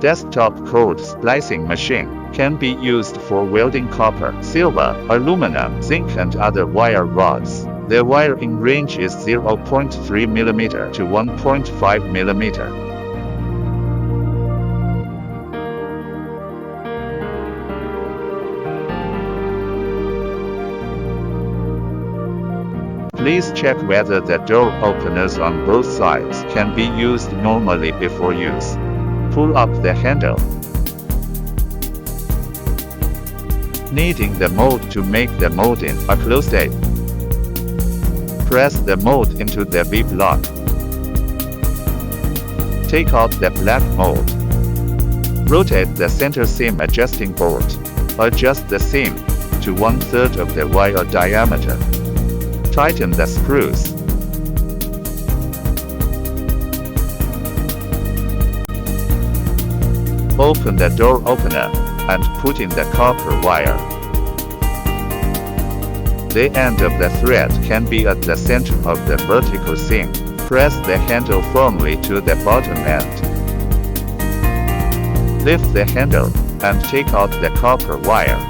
Desktop code splicing machine can be used for welding copper, silver, aluminum, zinc and other wire rods. The wiring range is 0.3 mm to 1.5 mm. Please check whether the door openers on both sides can be used normally before use. Pull up the handle. Kneading the mold to make the molding a closed-aid. Press the mold into the V-block. Take out the black mold. Rotate the center seam adjusting bolt. Adjust the seam to 1/3 of the wire diameter. Tighten the screws. Open the door opener and put in the copper wire. The end of the thread can be at the center of the vertical seam. Press the handle firmly to the bottom end. Lift the handle and take out the copper wire.